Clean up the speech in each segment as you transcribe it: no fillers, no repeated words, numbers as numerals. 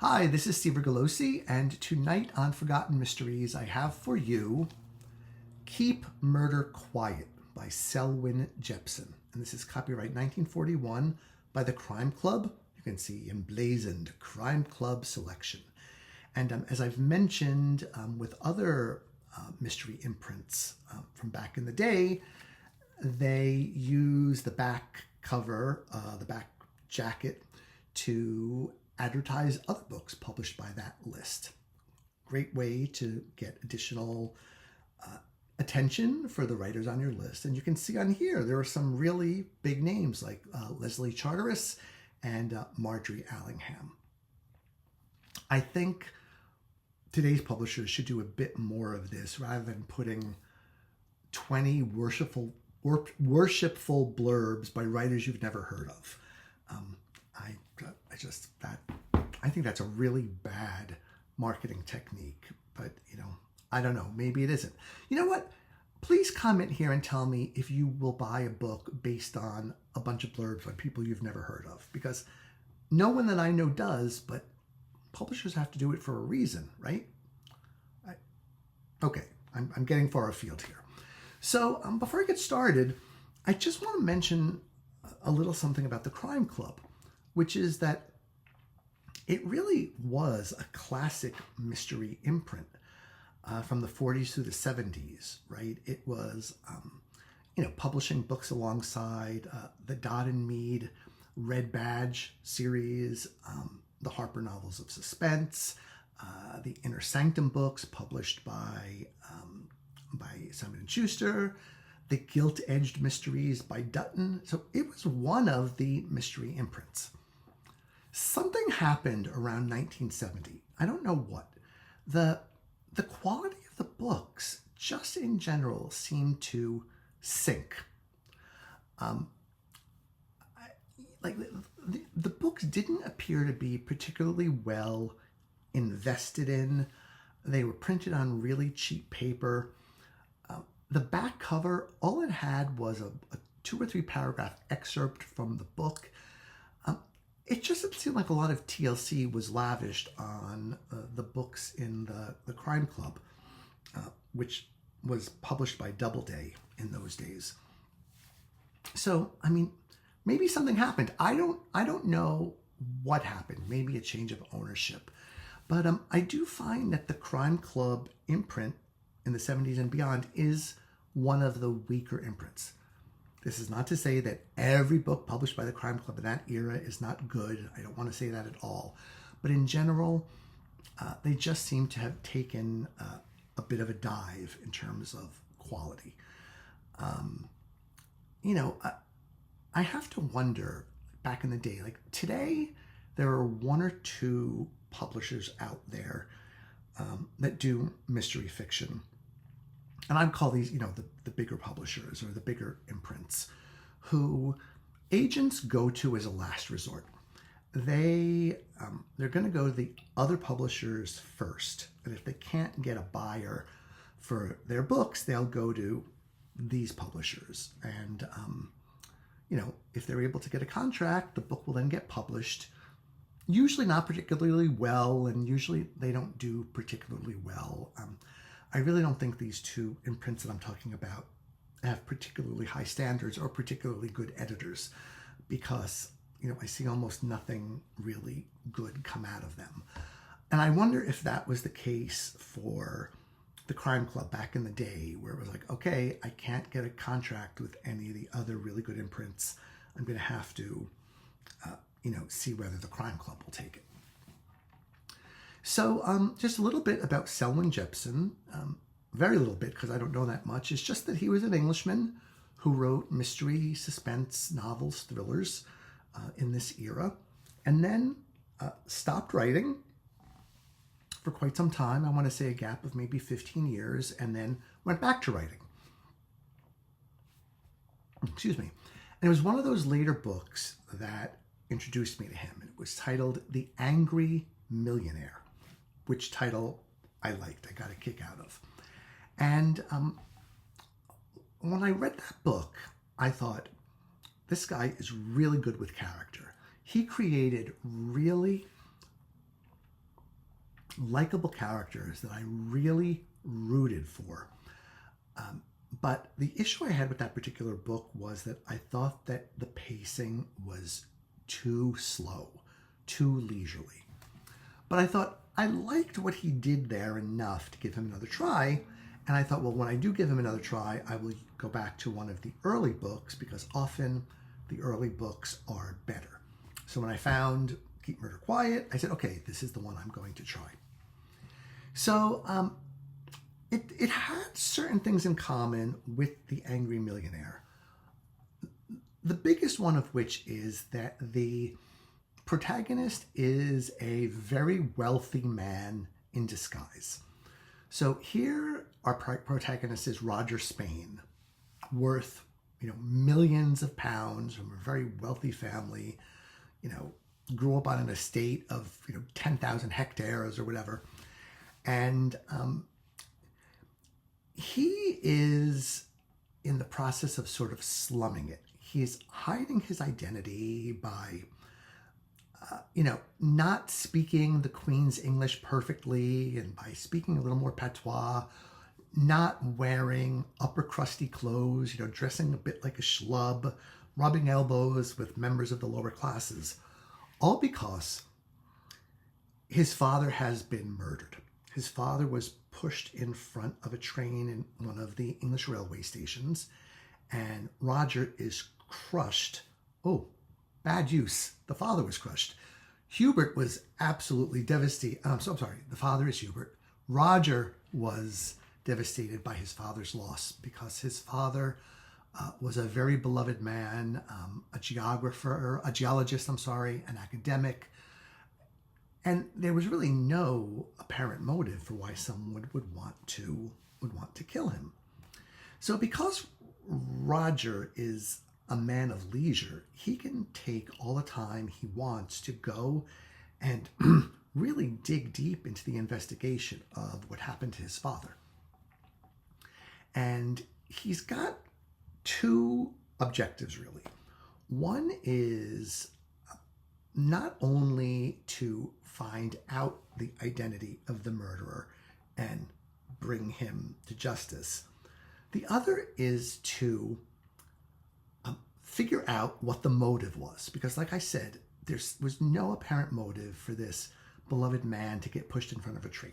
Hi, this is Steve Rigolosi, and tonight on Forgotten Mysteries, I have for you Keep Murder Quiet by Selwyn Jepson. And this is copyright 1941 by the Crime Club. You can see emblazoned Crime Club selection. And as I've mentioned with other mystery imprints from back in the day, they use the back cover, the back jacket, to advertise other books published by that list. Great way to get additional attention for the writers on your list. And you can see on here, there are some really big names like Leslie Charteris and Marjorie Allingham. I think today's publishers should do a bit more of this rather than putting 20 worshipful blurbs by writers you've never heard of. I think that's a really bad marketing technique, but I don't know, maybe it isn't. You know what? Please comment here and tell me if you will buy a book based on a bunch of blurbs by people you've never heard of, because no one that I know does, but publishers have to do it for a reason, right? Okay, I'm getting far afield here. So before I get started, I just want to mention a little something about the Crime Club, which is that it really was a classic mystery imprint from the 40s through the 70s, right? It was, publishing books alongside the Dodd and Mead Red Badge series, the Harper novels of suspense, the Inner Sanctum books published by Simon & Schuster, the Gilt-Edged Mysteries by Dutton. So it was one of the mystery imprints. Something happened around 1970. I don't know what. The quality of the books, just in general, seemed to sink. The books didn't appear to be particularly well invested in. They were printed on really cheap paper. The back cover, all it had was a 2 or 3 paragraph excerpt from the book. It just didn't seem like a lot of TLC was lavished on the books in the Crime Club, which was published by Doubleday in those days. So, maybe something happened. I don't know what happened. Maybe a change of ownership. But I do find that the Crime Club imprint in the 70s and beyond is one of the weaker imprints. This is not to say that every book published by the Crime Club in that era is not good. I don't want to say that at all. But in general, they just seem to have taken a bit of a dive in terms of quality. I have to wonder, back in the day, like today, there are 1 or 2 publishers out there that do mystery fiction. And I'd call these, the bigger publishers or the bigger imprints, who agents go to as a last resort. They're going to go to the other publishers first. And if they can't get a buyer for their books, they'll go to these publishers. And, if they're able to get a contract, the book will then get published. Usually not particularly well, and usually they don't do particularly well. I really don't think these 2 imprints that I'm talking about have particularly high standards or particularly good editors, because, I see almost nothing really good come out of them. And I wonder if that was the case for the Crime Club back in the day, where it was like, okay, I can't get a contract with any of the other really good imprints. I'm going to have to, see whether the Crime Club will take it. So just a little bit about Selwyn Jepson. Very little bit, because I don't know that much. It's just that he was an Englishman who wrote mystery, suspense, novels, thrillers in this era, and then stopped writing for quite some time. I want to say a gap of maybe 15 years, and then went back to writing. Excuse me. And it was one of those later books that introduced me to him. It was titled The Angry Millionaire, which title I liked. I got a kick out of. And when I read that book, I thought, this guy is really good with character. He created really likable characters that I really rooted for. But the issue I had with that particular book was that I thought that the pacing was too slow, too leisurely. But I thought I liked what he did there enough to give him another try. And I thought, well, when I do give him another try, I will go back to one of the early books, because often the early books are better. So when I found Keep Murder Quiet, I said, okay, this is the one I'm going to try. So it had certain things in common with The Angry Millionaire. The biggest one of which is that the protagonist is a very wealthy man in disguise. So here our protagonist is Roger Spain, worth, millions of pounds, from a very wealthy family, grew up on an estate of, 10,000 hectares or whatever. And he is in the process of sort of slumming it. He's hiding his identity by, not speaking the Queen's English perfectly, and by speaking a little more patois, not wearing upper crusty clothes, dressing a bit like a schlub, rubbing elbows with members of the lower classes, all because his father has been murdered. His father was pushed in front of a train in one of the English railway stations, and Roger is crushed. Oh, bad use. The father was crushed. Hubert was absolutely devastated. I'm sorry. The father is Hubert. Roger was devastated by his father's loss, because his father was a very beloved man, a geologist, an academic. And there was really no apparent motive for why someone would want to kill him. So because Roger is a man of leisure, he can take all the time he wants to go and really dig deep into the investigation of what happened to his father. And he's got two objectives, really. One is not only to find out the identity of the murderer and bring him to justice. The other is to figure out what the motive was, because like I said, there was no apparent motive for this beloved man to get pushed in front of a train.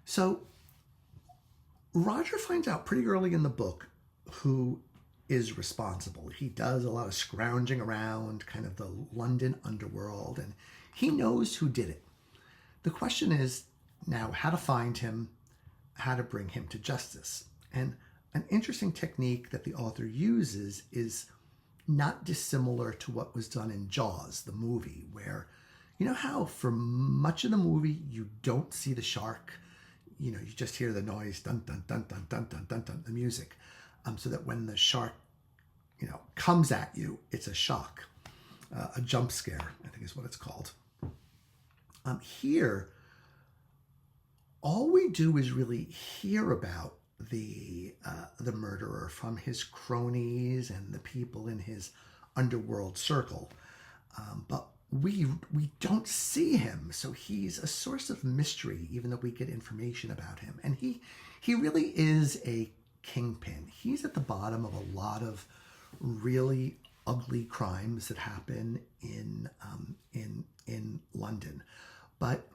So Roger finds out pretty early in the book who is responsible. He does a lot of scrounging around kind of the London underworld, and he knows who did it. The question is now how to find him, how to bring him to justice. And an interesting technique that the author uses is not dissimilar to what was done in Jaws, the movie, where, how for much of the movie you don't see the shark, you just hear the noise, dun, dun, dun, dun, dun, dun, dun, dun, the music, so that when the shark, comes at you, it's a shock, a jump scare, I think is what it's called. Here, all we do is really hear about the murderer from his cronies and the people in his underworld circle, but we don't see him, so he's a source of mystery, even though we get information about him. And he really is a kingpin. He's at the bottom of a lot of really ugly crimes that happen in London, but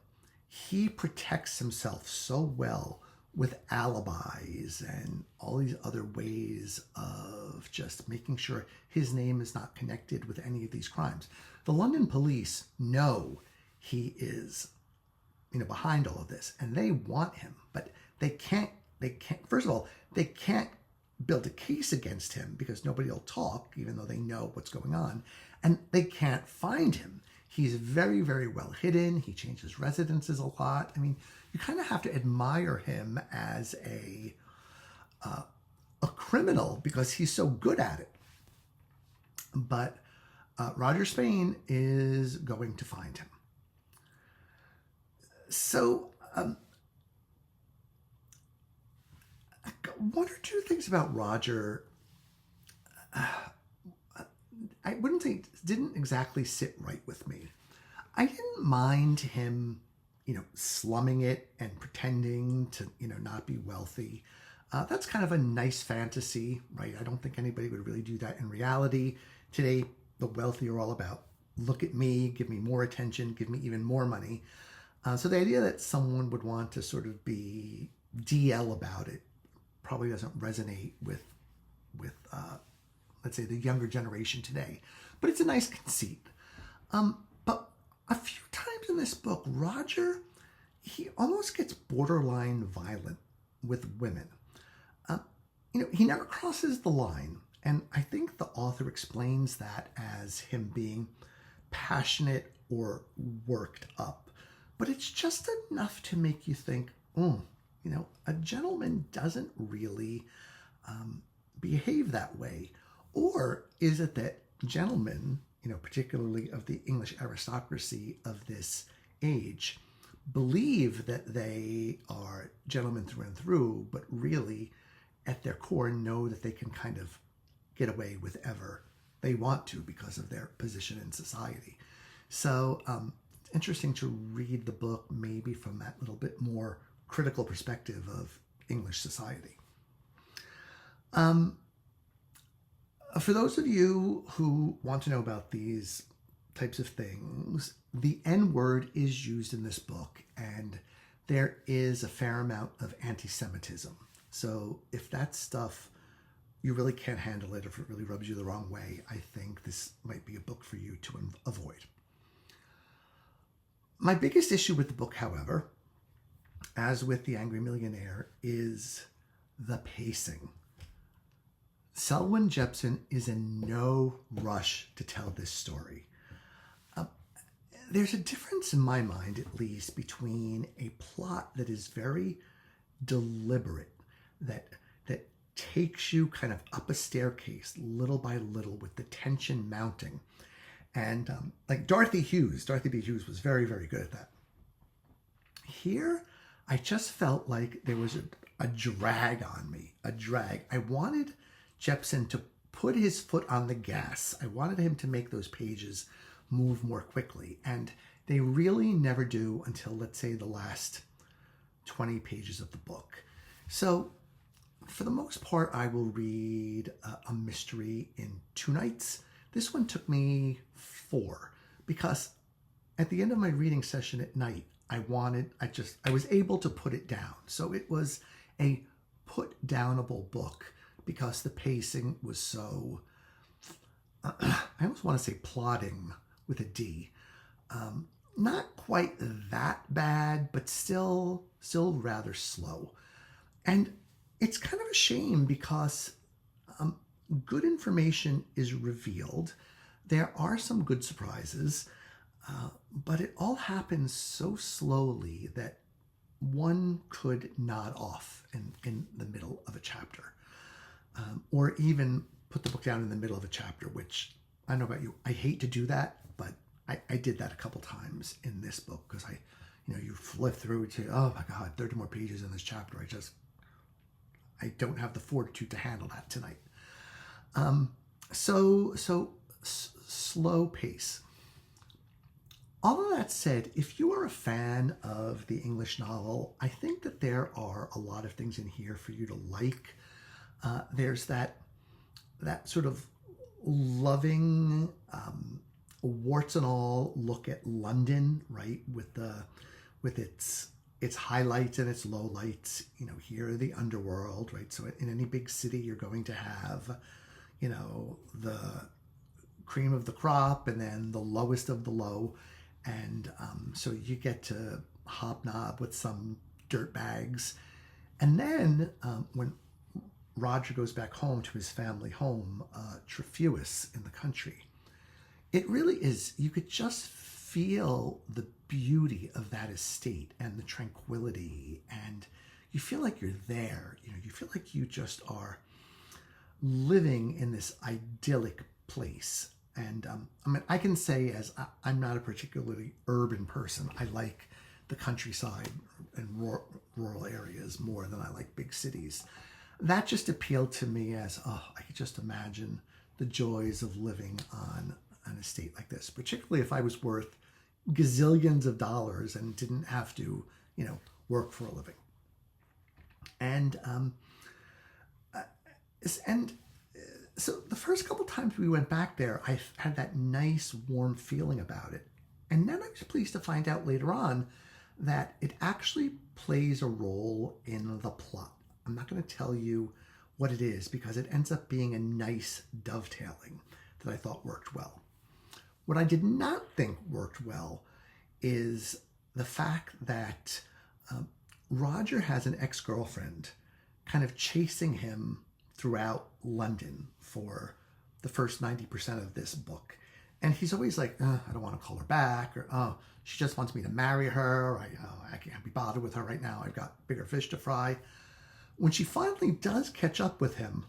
he protects himself so well with alibis and all these other ways of just making sure his name is not connected with any of these crimes. The London police know he is, behind all of this, and they want him, but they can't, first of all, they can't build a case against him because nobody will talk, even though they know what's going on, and they can't find him. He's very, very well hidden. He changes residences a lot. I mean, you kind of have to admire him as a criminal because he's so good at it. But Roger Spain is going to find him. So one or two things about Roger, I wouldn't say didn't exactly sit right with me. I didn't don't mind him, slumming it and pretending to, not be wealthy. That's kind of a nice fantasy, right? I don't think anybody would really do that in reality. Today, the wealthy are all about, look at me, give me more attention, give me even more money. So the idea that someone would want to sort of be DL about it probably doesn't resonate with let's say, the younger generation today. But it's a nice conceit. But a few times in this book, Roger, he almost gets borderline violent with women. He never crosses the line. And I think the author explains that as him being passionate or worked up. But it's just enough to make you think, a gentleman doesn't really behave that way. Or is it that gentlemen, particularly of the English aristocracy of this age, believe that they are gentlemen through and through, but really at their core know that they can kind of get away with whatever they want to because of their position in society. So it's interesting to read the book maybe from that little bit more critical perspective of English society. For those of you who want to know about these types of things, the N word is used in this book, and there is a fair amount of anti-Semitism. So if that stuff, you really can't handle it, if it really rubs you the wrong way, I think this might be a book for you to avoid. My biggest issue with the book, however, as with The Angry Millionaire, is the pacing. Selwyn Jepson is in no rush to tell this story. There's a difference in my mind, at least, between a plot that is very deliberate, that takes you kind of up a staircase little by little with the tension mounting. And like Dorothy B. Hughes was very, very good at that. Here, I just felt like there was a drag on me, a drag. I wanted Jepson to put his foot on the gas. I wanted him to make those pages move more quickly. And they really never do until, let's say, the last 20 pages of the book. So for the most part, I will read a mystery in 2 nights. This one took me 4 because at the end of my reading session at night, I was able to put it down. So it was a put downable book because the pacing was so, I almost want to say plodding with a D. Not quite that bad, but still rather slow. And it's kind of a shame because good information is revealed. There are some good surprises, but it all happens so slowly that one could nod off in the middle of a chapter, or even put the book down in the middle of a chapter, which I don't know about you. I hate to do that, but I did that a couple times in this book because you flip through to, oh my God, 30 more pages in this chapter. I don't have the fortitude to handle that tonight. So slow pace. All of that said, if you are a fan of the English novel, I think that there are a lot of things in here for you to like. There's that sort of loving, warts and all look at London, right? With its highlights and its lowlights. Here are the underworld, right? So in any big city, you're going to have, the cream of the crop and then the lowest of the low. And so you get to hobnob with some dirtbags. And then when Roger goes back home to his family home, Trefusis in the country, it really is, you could just feel the beauty of that estate and the tranquility, and you feel like you're there. You feel like you just are living in this idyllic place. And I can say, as I'm not a particularly urban person, I like the countryside and rural areas more than I like big cities. That just appealed to me as, I could just imagine the joys of living on an estate like this, particularly if I was worth, gazillions of dollars and didn't have to, work for a living. And so the first couple times we went back there, I had that nice warm feeling about it. And then I was pleased to find out later on that it actually plays a role in the plot. I'm not going to tell you what it is because it ends up being a nice dovetailing that I thought worked well. What I did not think worked well is the fact that Roger has an ex-girlfriend kind of chasing him throughout London for the first 90% of this book. And he's always like, I don't want to call her back, or, oh, she just wants me to marry her. I can't be bothered with her right now. I've got bigger fish to fry. When she finally does catch up with him,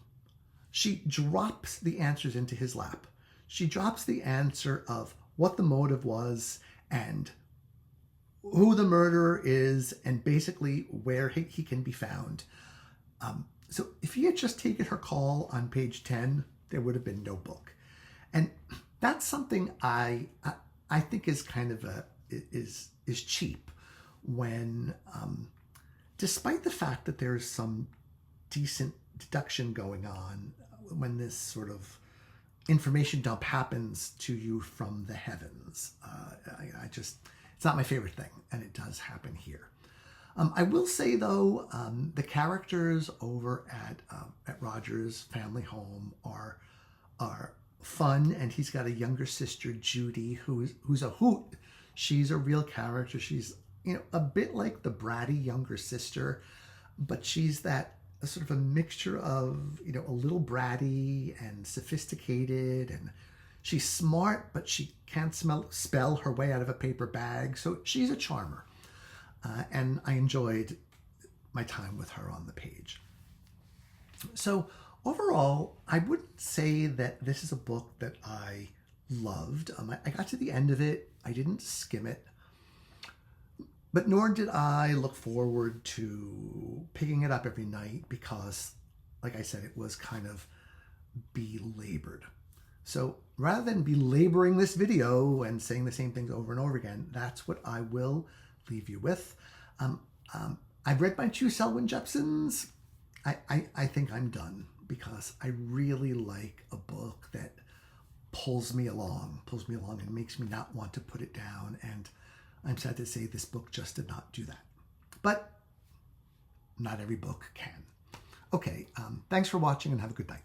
she drops the answers into his lap. She drops the answer of what the motive was and who the murderer is and basically where he can be found. So if he had just taken her call on page 10, there would have been no book. And that's something I think is kind of is cheap when, despite the fact that there's some decent deduction going on when this sort of information dump happens to you from the heavens. It's not my favorite thing, and it does happen here. I will say, though, the characters over at Roger's family home are fun, and he's got a younger sister, Judy, who's a hoot. She's a real character. She's a bit like the bratty younger sister, but she's that sort of a mixture of a little bratty and sophisticated, and she's smart, but she can't spell her way out of a paper bag. So she's a charmer. And I enjoyed my time with her on the page. So overall, I wouldn't say that this is a book that I loved. I got to the end of it. I didn't skim it. But nor did I look forward to picking it up every night because, like I said, it was kind of belabored. So rather than belaboring this video and saying the same things over and over again, that's what I will leave you with. I've read my 2 Selwyn Jepsons. I think I'm done because I really like a book that pulls me along and makes me not want to put it down. And I'm sad to say this book just did not do that. But not every book can. Okay, thanks for watching and have a good night.